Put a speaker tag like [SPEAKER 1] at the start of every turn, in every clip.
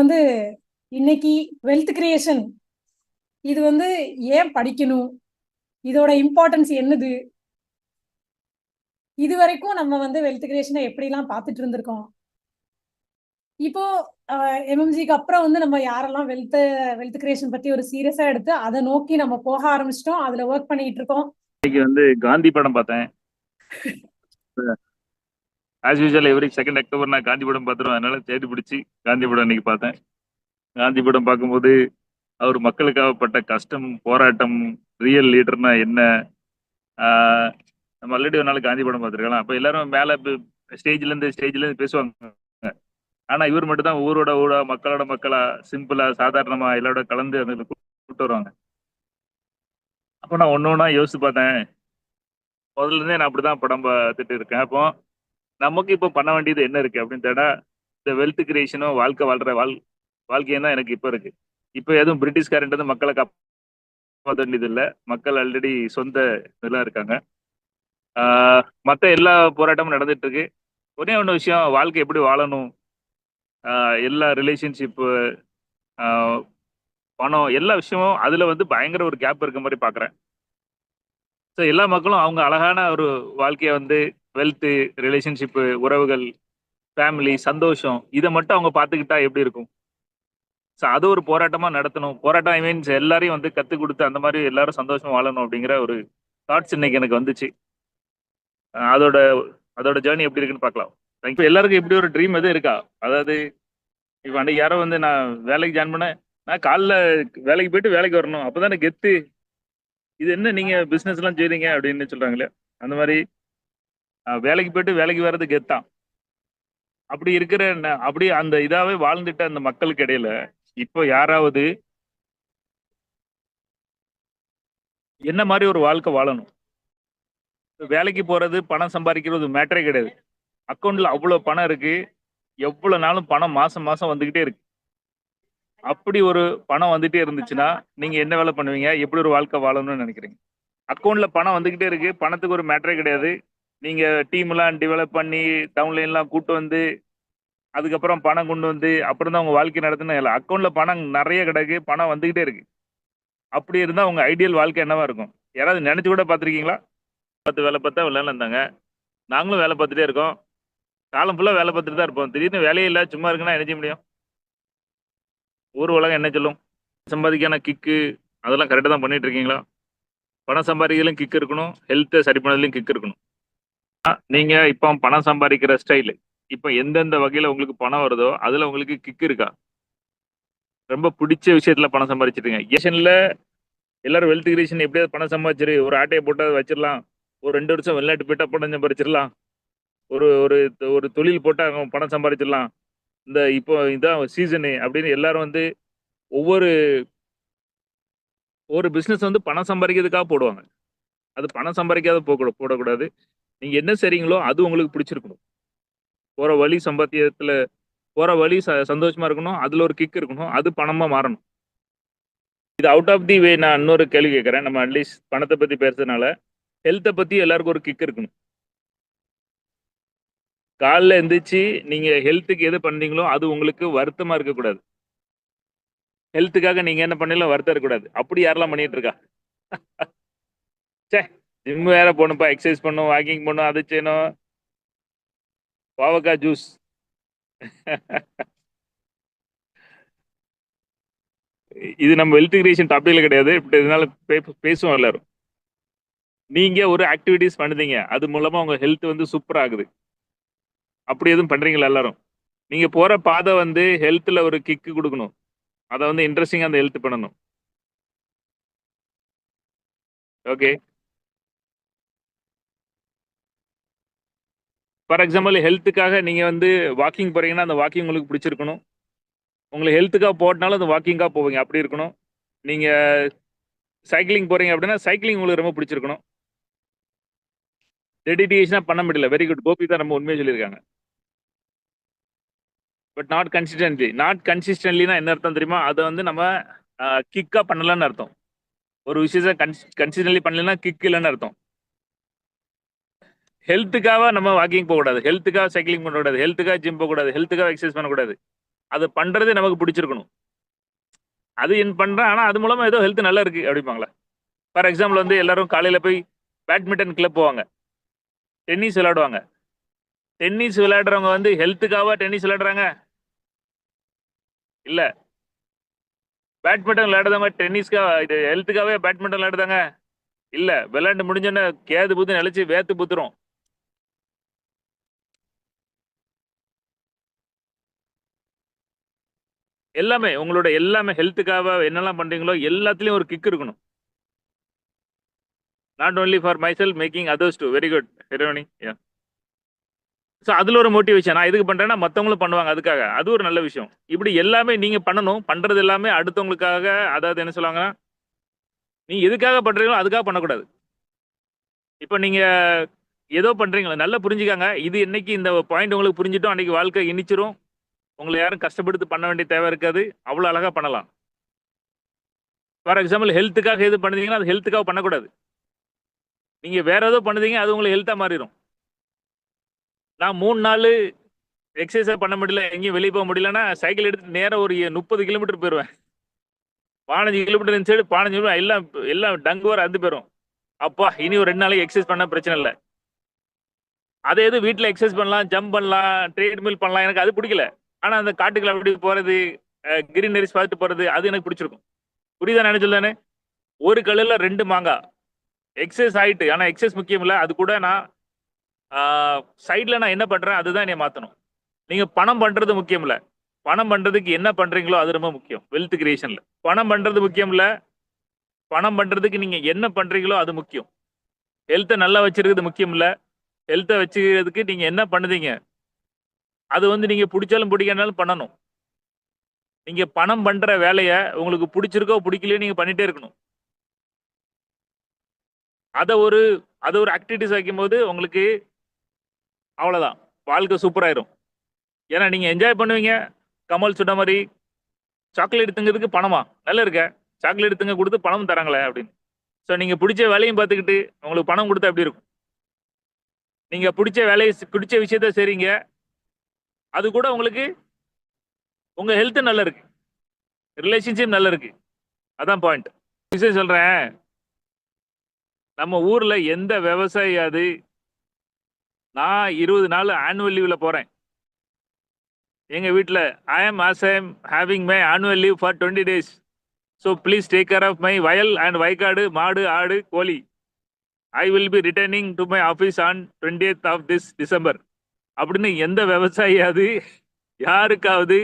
[SPEAKER 1] வந்து இன்னைக்கு wealth creation இது வந்து ஏன் படிக்கணும், இதோட இம்பார்ட்டன்ஸ் என்னது, இது வரைக்கும் நம்ம வந்து வெல்த் கிரியேஷனை எப்படிலாம் பார்த்துட்டு இருந்திருக்கோம். இப்போ எம்எம்ஜிக்கு அப்புறம் வந்து நம்ம யாரெல்லாம் வெல்த் கிரியேஷன் பத்தி ஒரு சீரியஸா எடுத்து அதை நோக்கி நம்ம போக ஆரம்பிச்சிட்டோம், அதுல ஒர்க் பண்ணிட்டு இருக்கோம்.
[SPEAKER 2] இன்னைக்கு வந்து காந்தி படம் பார்த்தேன். ஆஸ் யூஸ்வல் எவ்ரி 2 அக்டோபர் நான் காந்தி படம் பார்த்துருவேன். அதனால தேடி பிடிச்சி காந்தி படம் இன்னைக்கு பார்த்தேன். காந்தி படம் பார்க்கும்போது அவர் மக்களுக்காக பட்ட கஷ்டம், போராட்டம், ரியல் லீடர்னா என்ன, நம்ம ஆல்ரெடி ஒரு நாள் காந்தி படம் பார்த்துருக்கலாம். அப்போ எல்லாரும் மேலே ஸ்டேஜ்ல இருந்து பேசுவாங்க. ஆனா இவர் மட்டும் தான் ஊரோட ஊரா, மக்களோட மக்களா, சிம்பிளா, சாதாரணமா எல்லாரோட கலந்து அதில் கூப்பிட்டு வருவாங்க. அப்போ நான் ஒன்று ஒன்றா யோசிச்சு பார்த்தேன். முதல்ல இருந்தே நான் அப்படிதான் படம் பார்த்துட்டு இருக்கேன். அப்போ நமக்கு இப்போ பண்ண வேண்டியது என்ன இருக்கு அப்படின்னு தேடா, இந்த வெல்த் கிரியேஷனும் வாழ்க்கை வாழ்ற வாழ்க்கையும் தான் எனக்கு இப்போ இருக்கு. இப்போ எதுவும் பிரிட்டிஷ்காரன்ட்டு வந்து மக்களை காப்பாற்ற வேண்டியது இல்லை. மக்கள் ஆல்ரெடி சொந்த இதெல்லாம் இருக்காங்க. மற்ற எல்லா போராட்டமும் நடந்துட்டு இருக்கு. ஒரே ஒன்று விஷயம், வாழ்க்கை எப்படி வாழணும், எல்லா ரிலேஷன்ஷிப்பு, பணம், எல்லா விஷயமும் அதுல வந்து பயங்கர ஒரு கேப் இருக்க மாதிரி பாக்குறேன். ஸோ எல்லா மக்களும் அவங்க அழகான ஒரு வாழ்க்கையை வந்து வெல்த்து, ரிலேஷன்ஷிப்பு, உறவுகள், ஃபேமிலி, சந்தோஷம், இதை மட்டும் அவங்க பார்த்துக்கிட்டா எப்படி இருக்கும்? ஸோ அது ஒரு போராட்டமா நடத்தணும். போராட்டம் ஐ மீன்ஸ் எல்லாரையும் வந்து கற்றுக் கொடுத்து அந்த மாதிரி எல்லாரும் சந்தோஷமா வாழணும் அப்படிங்கிற ஒரு தாட்ஸ் இன்னைக்கு எனக்கு வந்துச்சு. அதோட அதோட ஜேர்னி எப்படி இருக்குன்னு பார்க்கலாம். இப்போ எல்லாருக்கும் இப்படி ஒரு ட்ரீம் எதுவும் இருக்கா? அதாவது இப்போ அன்னைக்கு யாரோ வந்து நான் வேலைக்கு ஜாயின் பண்ணேன், நான் காலைல வேலைக்கு போயிட்டு வேலைக்கு வரணும், அப்போதானே கெத்து, இது என்ன நீங்க பிசினஸ் எல்லாம் செய்றீங்க அப்படின்னு சொல்றாங்களே, அந்த மாதிரி வேலைக்கு போயிட்டு வேலைக்கு வர்றது கெத்தான். அப்படி இருக்கிற அப்படி அந்த இதாவே வாழ்ந்துட்ட அந்த மக்களுக்கு இடையில இப்போ யாராவது என்ன மாதிரி ஒரு வாழ்க்கை வாழணும்? வேலைக்கு போறது, பணம் சம்பாதிக்கிறது மேட்டரே கிடையாது. அக்கௌண்ட்ல அவ்வளவு பணம் இருக்கு, எவ்வளவு நாளும் பணம் மாசம் மாசம் வந்துகிட்டே இருக்கு. அப்படி ஒரு பணம் வந்துட்டே இருந்துச்சுன்னா நீங்க என்ன வேலை பண்ணுவீங்க? எப்படி ஒரு வாழ்க்கை வாழணும்னு நினைக்கிறீங்க? அக்கௌண்ட்ல பணம் வந்துகிட்டே இருக்கு, பணத்துக்கு ஒரு மேட்டரே கிடையாது. நீங்க டீம் எல்லாம் டெவலப் பண்ணி டவுன்லைன் எல்லாம் கூட்டு வந்து அதுக்கப்புறம் பணம் கொண்டு வந்து அப்புறம் தான் உங்க வாழ்க்கை நடத்தின இல்லை. அக்கௌண்ட்ல பணம் நிறைய கிடக்கு, பணம் வந்துகிட்டே இருக்கு. அப்படி இருந்தா உங்க ஐடியல் வாழ்க்கை என்னவா இருக்கும்? யாராவது நினைச்சு கூட பார்த்துருக்கீங்களா? வேலை பார்த்தா விளையாடல இருந்தாங்க, நாங்களும் வேலை பார்த்துட்டே இருக்கோம், காலம் ஃபுல்லா வேலை பார்த்துட்டு தான் இருப்போம். திடீர்னு வேலையே இல்லை, சும்மா இருக்குன்னா என்ன செய்ய முடியும்? ஊர் உலகம் என்ன சொல்லும்? சம்பாதிக்கான கிக்கு அதெல்லாம் கரெக்டாக தான் பண்ணிட்டு இருக்கீங்களா? பணம் சம்பாதிக்கிறதுலையும் கிக் இருக்கணும், ஹெல்த்தை சரி பண்ணதுலையும் கிக் இருக்கணும். நீங்க இப்போ பணம் சம்பாதிக்கிற ஸ்டைலு, இப்போ எந்தெந்த வகையில உங்களுக்கு பணம் வருதோ அதுல உங்களுக்கு கிக் இருக்கா? ரொம்ப பிடிச்ச விஷயத்துல பணம் சம்பாதிச்சிருங்க. ஏஷன்ல எல்லாரும் வெல்த் கிரியேஷன் எப்படியாவது பணம் சம்பாதிச்சிரு, ஒரு ஆட்டையை போட்டு வச்சிடலாம், ஒரு 2 வருஷம் வெளிநாட்டு போயிட்டா பணம் சம்பாதிச்சிடலாம், ஒரு ஒரு ஒரு தொழில் போட்டா அவங்க பணம் சம்பாதிச்சிடலாம், இந்த இப்போ இதான் சீசனு அப்படின்னு எல்லாரும் வந்து ஒவ்வொரு ஒரு பிசினஸ் வந்து பணம் சம்பாதிக்கிறதுக்காக போடுவாங்க. அது பணம் சம்பாதிக்காத போடக்கூடாது. நீங்க என்ன செய்றீங்களோ அது உங்களுக்கு பிடிச்சிருக்கணும். போற வழி சம்பாத்தியத்துல போற வழி சந்தோஷமா இருக்கணும், அதுல ஒரு கிக் இருக்கணும், அது பணமா மாறணும். இது அவுட் ஆஃப் தி வே நான் இன்னொரு கேள்வி கேட்கறேன். நம்ம அட்லீஸ்ட் பணத்தை பத்தி பேசுறதுனால ஹெல்த்தை பத்தி எல்லாருக்கும் ஒரு கிக் இருக்கணும். காலைல எந்திரிச்சு நீங்க ஹெல்த்துக்கு எது பண்றீங்களோ அது உங்களுக்கு வருத்தமா இருக்கக்கூடாது. ஹெல்த்துக்காக நீங்க என்ன பண்ணீங்களோ வருத்தம் இருக்கக்கூடாது. அப்படி யாரெல்லாம் பண்ணிட்டு இருக்கா? சே, ஜிம் வேற போகணும்ப்பா, எக்ஸசைஸ் பண்ணும், வாக்கிங் பண்ணும், அது செய்யணும், பாவக்காய் ஜூஸ். இது நம்ம வெல்த் கிரியேஷன் டாபிக்ல கிடையாது, இப்படி இதனால பேசுவோம் எல்லாரும். நீங்க ஒரு ஆக்டிவிட்டிஸ் பண்ணுதீங்க, அது மூலமா உங்க ஹெல்த் வந்து சூப்பர் ஆகுது. அப்படி எதுவும் பண்றீங்களா எல்லாரும்? நீங்க போற பாதை வந்து ஹெல்த்ல ஒரு கிக் கொடுக்கணும், அதை வந்து இன்ட்ரெஸ்டிங்கா அந்த ஹெல்த் பண்ணணும். ஓகே, ஃபார் எக்ஸாம்பிள் ஹெல்த்துக்காக நீங்க வந்து வாக்கிங் போறீங்கன்னா அந்த வாக்கிங் உங்களுக்கு பிடிச்சிருக்கணும். உங்களுக்கு ஹெல்த்துக்காக போட்டனாலும் அந்த வாக்கிங்காக போவீங்க, அப்படி இருக்கணும். நீங்க சைக்கிளிங் போறீங்க அப்படின்னா சைக்கிளிங் உங்களுக்கு ரொம்ப பிடிச்சிருக்கணும். டெடிகேஷனா பண்ண முடியல, வெரி குட், கோபி தான் ரொம்ப உண்மையை சொல்லியிருக்காங்க. பட் நாட் கன்சிஸ்டன்ட்லினா என்ன அர்த்தம் தெரியுமா? அதை வந்து நம்ம கிக்கா பண்ணலான்னு அர்த்தம். ஒரு விஷயத்த கன்சிஸ்டன்ட்லி பண்ணலன்னா கிக் இல்லைன்னு அர்த்தம். ஹெல்த்துக்காக நம்ம வாக்கிங் போகக்கூடாது, ஹெல்த்துக்காக சைக்கிளிங் பண்ணக்கூடாது, ஹெல்த்துக்காக ஜிம் போகக்கூடாது, ஹெல்த்துக்காக எக்ஸசைஸ் பண்ணக்கூடாது. அதை பண்றதே நமக்கு பிடிச்சிருக்கணும். அது பண்றேன், ஆனா அது மூலமா ஏதோ ஹெல்த் நல்லா இருக்கு அப்படிப்பாங்களே. ஃபார் எக்ஸாம்பிள் வந்து எல்லாரும் காலையில போய் பேட்மிண்டன் கிளப் போவாங்க, டென்னிஸ் விளையாடுவாங்க. டென்னிஸ் விளையாடுறவங்க வந்து ஹெல்த்துக்காக டென்னிஸ் விளையாடுறாங்க இல்ல. பேட்மிண்டன் விளையாடுறவங்க டென்னிஸ்க்காக இது ஹெல்த்துக்காகவே பேட்மிண்டன் விளையாடுதாங்க இல்ல. விளையாண்டு முடிஞ்சோன்னே கேது புத்து நினைச்சு வேத்து புத்துரும். எல்லாமே உங்களோட எல்லாமே ஹெல்த்துக்காக என்னெல்லாம் பண்றீங்களோ எல்லாத்துலயும் ஒரு கிக் இருக்கணும். Not only for myself, making others too. Very good ஹிரோனி. ஸோ அதுல ஒரு மோட்டிவேஷன். நான் எதுக்கு பண்றேன்னா மற்றவங்களும் பண்ணுவாங்க அதுக்காக. அது ஒரு நல்ல விஷயம். இப்படி எல்லாமே நீங்க பண்ணணும். பண்றது எல்லாமே அடுத்தவங்களுக்காக. அதாவது என்ன சொல்லுவாங்கன்னா, நீ எதுக்காக பண்றீங்களோ அதுக்காக பண்ணக்கூடாது. இப்போ நீங்க ஏதோ பண்றீங்களா, நல்லா புரிஞ்சுக்காங்க. இது இன்னைக்கு இந்த பாயிண்ட் உங்களுக்கு புரிஞ்சிட்டோம், அன்னைக்கு வாழ்க்கை இனிச்சிரும். உங்களை யாரும் கஷ்டப்படுத்தி பண்ண வேண்டிய தேவை இருக்காது. அவ்வளோ அழகா பண்ணலாம். ஃபார் எக்ஸாம்பிள் ஹெல்த்துக்காக எது பண்ணுறீங்கன்னா அது ஹெல்த்துக்காக பண்ணக்கூடாது. நீங்க வேற ஏதோ பண்ணுறீங்க, அது உங்களுக்கு ஹெல்த்தாக மாறிடும். நான் 3 நாள் எக்ஸசைஸே பண்ண முடியல, எங்கேயும் வெளியே போக முடியலன்னா சைக்கிள் எடுத்து நேராக ஒரு 30 கிலோமீட்டர் போயிடுவேன். 15 கிலோமீட்டர் இருந்துச்சு, 15 கிலோமீட்டர் எல்லாம் எல்லாம் டங்கு வர அந்து போயிடும். அப்பா இனி ஒரு 2 நாளைக்கு எக்ஸசைஸ் பண்ண பிரச்சனை இல்லை. அதே இது வீட்டில் எக்ஸசைஸ் பண்ணலாம், ஜம்ப் பண்ணலாம், ட்ரேட்மில் பண்ணலாம். எனக்கு அது பிடிக்கல. ஆனால் அந்த காட்டுக்குள்ள அப்படி போகிறது, கிரீனரிஸ் பார்த்துட்டு போகிறது, அது எனக்கு பிடிச்சிருக்கும். புரியுதா நான் சொல்லு? ஒரு கல்லுல 2 மாங்காய். எக்ஸசைஸ் ஆயிட்டு, ஆனால் எக்ஸசைஸ் முக்கியம் இல்லை. அது கூட நான் சைடில் நான் என்ன பண்ணுறேன் அதுதான் என்னை மாற்றணும். நீங்கள் பணம் பண்ணுறது முக்கியம் இல்லை. பணம் பண்ணுறதுக்கு என்ன பண்ணுறீங்களோ அது ரொம்ப முக்கியம். வெல்த் கிரியேஷனில் பணம் பண்ணுறது முக்கியம் இல்லை. பணம் பண்ணுறதுக்கு நீங்கள் என்ன பண்ணுறீங்களோ அது முக்கியம். ஹெல்த்தை நல்லா வச்சிருக்கிறது முக்கியம் இல்லை. ஹெல்த்தை வச்சுக்கிறதுக்கு நீங்கள் என்ன பண்ணுதீங்க அது வந்து நீங்கள் பிடிச்சாலும் பிடிக்கனாலும் பண்ணணும். நீங்கள் பணம் பண்ணுற வேலையை உங்களுக்கு பிடிச்சிருக்கோ பிடிக்கலையோ நீங்கள் பண்ணிகிட்டே இருக்கணும். அதை ஒரு ஆக்டிவிட்டிஸ் வைக்கும்போது உங்களுக்கு அவ்வளோதான், வாழ்க்கை சூப்பராயிரும். ஏன்னா நீங்கள் என்ஜாய் பண்ணுவீங்க. கமல் சொன்ன மாதிரி சாக்லேட் திங்கிறதுக்கு பணமா நல்லா இருக்க, சாக்லேட் திங்க கொடுத்து பணம் தராங்களே அப்படின்னு. ஸோ நீங்கள் பிடிச்ச வேலையும் பார்த்துக்கிட்டு உங்களுக்கு பணம் கொடுத்தா எப்படி இருக்கும்? நீங்கள் பிடிச்ச வேலையை பிடிச்ச விஷயத்த செய்றீங்க, அது கூட உங்களுக்கு உங்கள் ஹெல்த்து நல்லா இருக்கு, ரிலேஷன்ஷிப் நல்லா இருக்கு. அதான் பாயிண்ட். விஷயம் சொல்கிறேன், நம்ம ஊரில் எந்த விவசாயியாவது நான் 20 நாள் ஆனுவல் லீவில் போகிறேன். எங்கள் வீட்டில் I am having my annual leave for 20 days. So please take care of my வயல் அண்ட் வயக்காடு, மாடு, ஆடு, கோழி. I will be returning to my office on 20th of this December அப்படின்னு எந்த விவசாயியாவது யாருக்காவது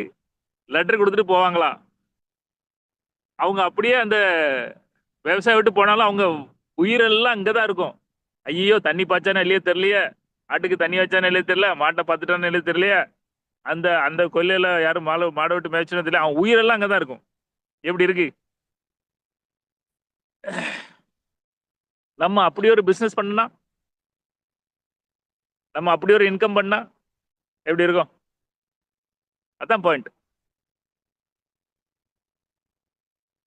[SPEAKER 2] லெட்டர் கொடுத்துட்டு போவாங்களா? அவங்க அப்படியே அந்த விவசாயம் விட்டு போனாலும் அவங்க உயிரெல்லாம் அங்கே தான் இருக்கும். ஐயோ தண்ணி பாய்ச்சானே இல்லையே தெரியலையே, ஆட்டுக்கு தண்ணி வச்சானே இல்லையே தெரியல, மாட்டை பார்த்துட்டானே இல்லையே தெரியலையே, அந்த அந்த கொல்லையில் யாரும் மாடை விட்டு மேய்ச்சனே தெரியல, அவன் உயிரெல்லாம் அங்கே தான் இருக்கும். எப்படி இருக்கு? நம்ம அப்படி ஒரு பிஸ்னஸ் பண்ணா, நம்ம அப்படி ஒரு இன்கம் பண்ணா எப்படி இருக்கும்? அதான் பாயிண்ட்.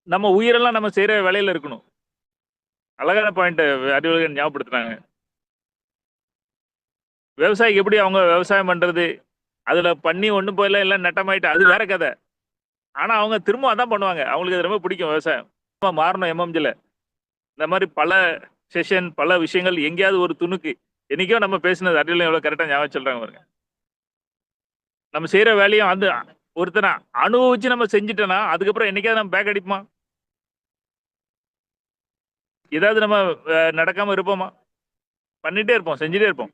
[SPEAKER 2] நம்ம உயிரெல்லாம் நம்ம செய்கிற வேலையில் இருக்கணும். அழகான பாயிண்ட் அறிவுகள் ஞாபகப்படுத்துனாங்க. விவசாயிக்கு எப்படி அவங்க விவசாயம் பண்ணுறது, அதில் பண்ணி ஒன்றும் போயில எல்லாம் நட்டமாயிட்டு அது வேற கதை. ஆனால் அவங்க திரும்ப அதான் பண்ணுவாங்க. அவங்களுக்கு அது ரொம்ப பிடிக்கும் விவசாயம். மாறணும் எம்எம்ஜியில் இந்த மாதிரி பல செஷன், பல விஷயங்கள் எங்கேயாவது ஒரு துணுக்கு என்னைக்கோ நம்ம பேசினது அறிவியல் எவ்வளோ கரெக்டாக ஞாபகம் சொல்கிறாங்க பாருங்க. நம்ம செய்கிற வேலையும் அந்த ஒருத்தனை அனுபவிச்சு நம்ம செஞ்சுட்டோன்னா அதுக்கப்புறம் என்னைக்காவது நம்ம பேக் அடிப்போமா? ஏதாவது நம்ம நடக்காமல் இருப்போமா? பண்ணிகிட்டே இருப்போம், செஞ்சுட்டே இருப்போம்.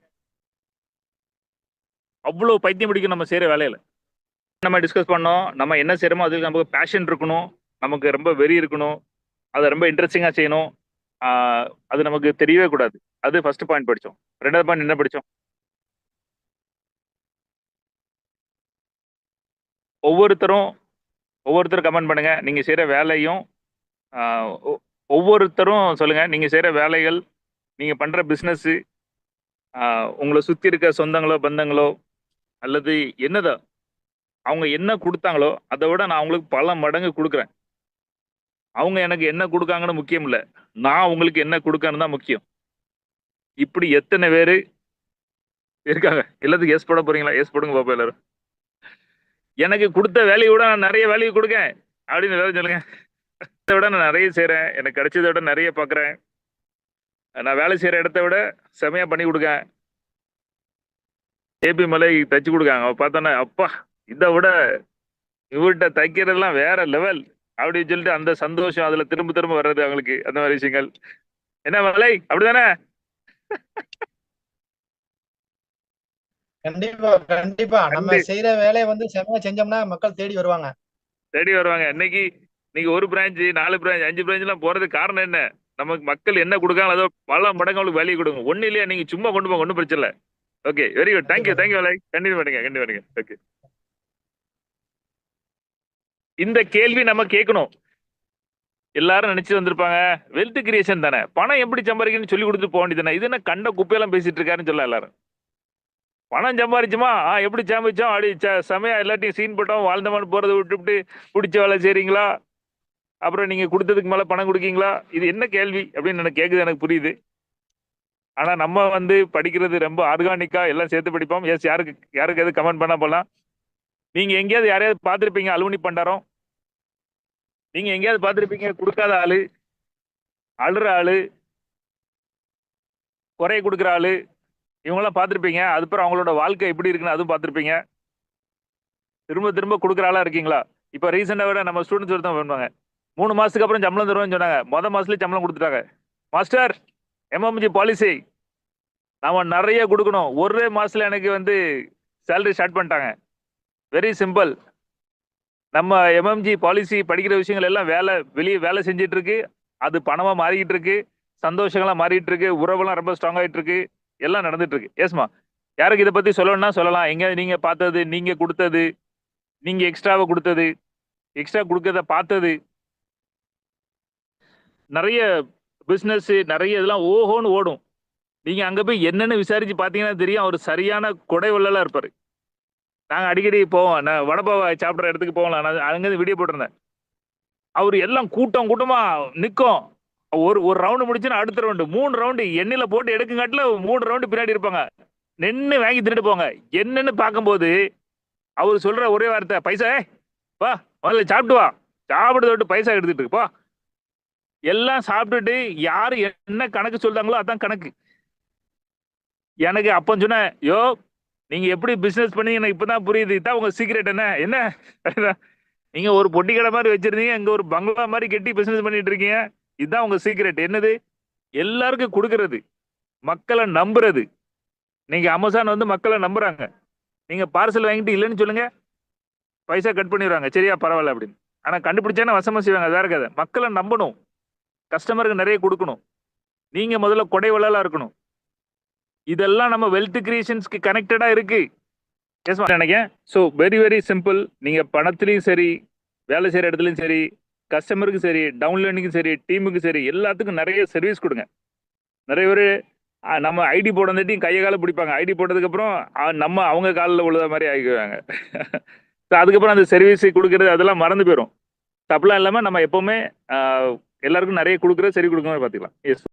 [SPEAKER 2] அவ்வளோ பைத்தியம் பிடிக்கும் நம்ம செய்கிற வேலையில். நம்ம டிஸ்கஸ் பண்ணோம், நம்ம என்ன செய்கிறோமோ அதுக்கு நமக்கு பேஷன் இருக்கணும், நமக்கு ரொம்ப வெறி இருக்கணும், அதை ரொம்ப இன்ட்ரெஸ்டிங்காக செய்யணும். அது நமக்கு தெரியவே கூடாது. அது ஃபர்ஸ்ட் பாயிண்ட் படித்தோம். 2வது பாயிண்ட் என்ன படித்தோம்? ஒவ்வொருத்தரும் கமெண்ட் பண்ணுங்க. நீங்கள் செய்கிற வேலையும் ஒவ்வொருத்தரும் சொல்லுங்கள். நீங்கள் செய்கிற வேலைகள், நீங்கள் பண்ணுற பிஸ்னஸ்ஸு, உங்களை சுற்றி இருக்க சொந்தங்களோ பந்தங்களோ அல்லது என்னதோ அவங்க என்ன கொடுத்தாங்களோ அதை விட நான் அவங்களுக்கு பல மடங்கு கொடுக்குறேன். அவங்க எனக்கு என்ன கொடுக்காங்கன்னு முக்கியம் இல்லை, நான் உங்களுக்கு என்ன கொடுக்கன்னு தான் முக்கியம். இப்படி எத்தனை பேர் இருக்காங்க? எல்லாத்துக்கும் எஸ் போட போறீங்களா? எஸ் போடுங்க பாப்பா எல்லாரும். எனக்கு கொடுத்த வேலையை விட நான் நிறைய வேலையை கொடுக்கேன் அப்படின்னு எல்லாரும் சொல்லுங்க. அதை விட நான் நிறைய செய்கிறேன், எனக்கு கிடைச்சதை விட நிறைய பார்க்குறேன், நான் வேலை செய்கிற இடத்த விட செமையாக பண்ணி கொடுக்கேன். ஏபி மலை தச்சு கொடுக்காங்க, அவ பார்த்தோன்னே அப்பா இதை விட இவர்கிட்ட தைக்கிறதுலாம் வேற லெவல் அப்படின்னு சொல்லிட்டு அந்த சந்தோஷம் அதுல திரும்ப திரும்ப வர்றது அவங்களுக்கு, அந்த மாதிரி விஷயங்கள். என்ன மலை அப்படிதானே?
[SPEAKER 3] கண்டிப்பா கண்டிப்பா நம்ம செய்யற வேலையை வந்து செமையா செஞ்சோம்னா மக்கள் தேடி வருவாங்க.
[SPEAKER 2] தேடி வருவாங்க. இன்னைக்கு ஒரு பிரான்ச் 4 பிரான்ச் 5 பிரான்ச் எல்லாம் போறதுக்கு காரணம் என்ன? நமக்கு மக்கள் என்ன கொடுக்காங்க அதோ பல மடங்கு அவங்களுக்கு வேல்யூ கொடுங்க. ஒண்ணு இல்லையா, நீங்க சும்மா கொண்டு போங்க, ஒன்றும் பிரச்சனை இல்லை. ஓகே, வெரி குட், தேங்க்யூ மலை, கண்டினியூ பண்ணுங்க. ஓகே, இந்த கேள்வி நம்ம கேட்கணும். எல்லாரும் நினைச்சு வந்திருப்பாங்க வெல்த் கிரியேஷன் தானே, பணம் எப்படி சம்பாதிக்கணும்னு சொல்லி கொடுத்துட்டு போக வேண்டியது தானே, இது என்ன கண்ட குப்பையெல்லாம் பேசிட்டு இருக்காருன்னு சொல்ல எல்லாரும். பணம் சம்பாதிச்சுமா எப்படி சம்பாதிச்சோம் அப்படி செமையா எல்லாத்தையும் சீன் போட்டோம் வாழ்ந்தமான போறதை விட்டுவிட்டு பிடிச்ச வேலை செய்றீங்களா, அப்புறம் நீங்க கொடுத்ததுக்கு மேல பணம் கொடுக்கீங்களா, இது என்ன கேள்வி அப்படின்னு எனக்கு கேட்குது, எனக்கு புரியுது. ஆனா நம்ம வந்து படிக்கிறது ரொம்ப ஆர்கானிக்கா எல்லாம் சேர்த்து படிப்போம். எஸ், யாருக்கு எது கமெண்ட் பண்ணா போலாம். நீங்க எங்கேயாவது யாரையாவது பார்த்துருப்பீங்க அலுவனி பண்டாரம், நீங்க எங்கேயாவது பார்த்துருப்பீங்க கொடுக்காத ஆளு, அழுற ஆளு, குறைய கொடுக்குற ஆளு, இவங்கெல்லாம் பார்த்துருப்பீங்க. அதுக்கப்புறம் அவங்களோட வாழ்க்கை எப்படி இருக்குன்னு அதுவும் பார்த்துருப்பீங்க. திரும்ப திரும்ப கொடுக்குற ஆளா இருக்கீங்களா? இப்போ ரீசெண்டாக விட நம்ம ஸ்டூடெண்ட்ஸ் ஒருத்தன் பண்ணுவாங்க, 3 மாசத்துக்கு அப்புறம் சம்பளம் தருவேன்னு சொன்னாங்க, மாசத்துலேயே சம்பளம் கொடுத்துட்டாங்க. மாஸ்டர் எம்எம்ஜி பாலிசி நாம நிறைய கொடுக்கணும், ஒரே மாசத்துல எனக்கு வந்து சேலரி ஸ்டார்ட் பண்ணிட்டாங்க. Very simple. நம்ம எம்எம்ஜி பாலிசி படிக்கிற விஷயங்கள் எல்லாம் வெளியே வேலை செஞ்சிட்டு இருக்கு, அது பணமா மாறிக்கிட்டு இருக்கு, சந்தோஷங்களா மாறிட்டு இருக்கு, உறவெல்லாம் ரொம்ப ஸ்ட்ராங் ஆயிட்டு இருக்கு, எல்லாம் நடந்துட்டு இருக்கு. எஸ்மா, யாருக்கு இதை பத்தி சொல்லணும்னா சொல்லலாம். எங்க நீங்க பார்த்தது, நீங்க கொடுத்தது, நீங்க எக்ஸ்ட்ராவை கொடுத்தது, எக்ஸ்ட்ரா கொடுக்கறத பார்த்தது, நிறைய பிசினஸ் நிறைய இதெல்லாம் ஓஹோன்னு ஓடும். நீங்க அங்க போய் என்னன்னு விசாரிச்சு பாத்தீங்கன்னா தெரியும், அவர் சரியான கொடை வள்ளலா இருப்பாரு. நாங்க அடிக்கடி போவோம், நான் வடப்பாவை சாப்பிட்ற இடத்துக்கு போகலாம், நான் அங்கேருந்து வீடியோ போட்டிருந்தேன். அவர் எல்லாம் கூட்டமா நிற்கும். ஒரு ரவுண்டு முடிச்சுன்னா அடுத்த ரவுண்டு 3 ரவுண்டு எண்ணில போட்டு எடுக்குங்காட்டில் 3 ரவுண்டு பின்னாடி இருப்பாங்க, நின்று வாங்கி தின்னுட்டு போங்க. என்னன்னு பார்க்கும்போது அவர் சொல்ற ஒரே வார்த்தை, பைசா வா முதல்ல சாப்பிட்டு வா, சாப்பிட்டு பைசா எடுத்துட்டு இருப்பா. எல்லாம் சாப்பிட்டுட்டு யாரு என்ன கணக்கு சொல்றாங்களோ அதான் கணக்கு. எனக்கு அப்போ சொன்னேன், யோ நீங்க எப்படி பிசினஸ் பண்ணி எனக்கு இப்பதான் புரியுது, இதான் உங்க சீக்ரெட். என்ன நீங்க ஒரு பொட்டி கடை மாதிரி வச்சிருந்தீங்க, இங்க ஒரு பங்களா மாதிரி கட்டி பிசினஸ் பண்ணிட்டு இருக்கீங்க, இதுதான் உங்க சீக்ரெட். என்னது? எல்லாருக்கும் கொடுக்கறது, மக்களை நம்புறது. நீங்க அமேசான் வந்து மக்களை நம்புறாங்க, நீங்க பார்சல் வாங்கிட்டு இல்லைன்னு சொல்லுங்க பைசா கட் பண்ணிடுவாங்க, சரியா பரவாயில்ல அப்படின்னு. ஆனா கண்டுபிடிச்சானே வசமா செய்வாங்க, வேற கதை. மக்களை நம்பணும், கஸ்டமருக்கு நிறைய கொடுக்கணும், நீங்க முதல்ல கொடை வள்ளலா இருக்கணும். இதெல்லாம் நம்ம வெல்த் கிரியேஷன்ஸ்க்கு கனெக்டடா இருக்கு. நினைக்கிறேன். So very very simple. நீங்க பணத்துலையும் சரி, வேலை செய்யற இடத்துலையும் சரி, கஸ்டமருக்கு சரி, டவுன்லைனுக்கும் சரி, டீமுக்கு சரி, எல்லாத்துக்கும் நிறைய சர்வீஸ் கொடுங்க. நிறைய பேர் நம்ம ஐடி போடந்தாட்டியும் கையை காலை பிடிப்பாங்க, ஐடி போட்டதுக்கு அப்புறம் நம்ம அவங்க காலில் விழுத மாதிரி ஆகிக்குவாங்க. ஸோ அதுக்கப்புறம் அந்த சர்வீஸ் கொடுக்கறது அதெல்லாம் மறந்து போயிடும். அப்படிலாம் இல்லாமல் நம்ம எப்பவுமே எல்லாருக்கும் நிறைய கொடுக்குறது, சரி கொடுக்குற மாதிரி பார்த்துக்கலாம். எஸ்.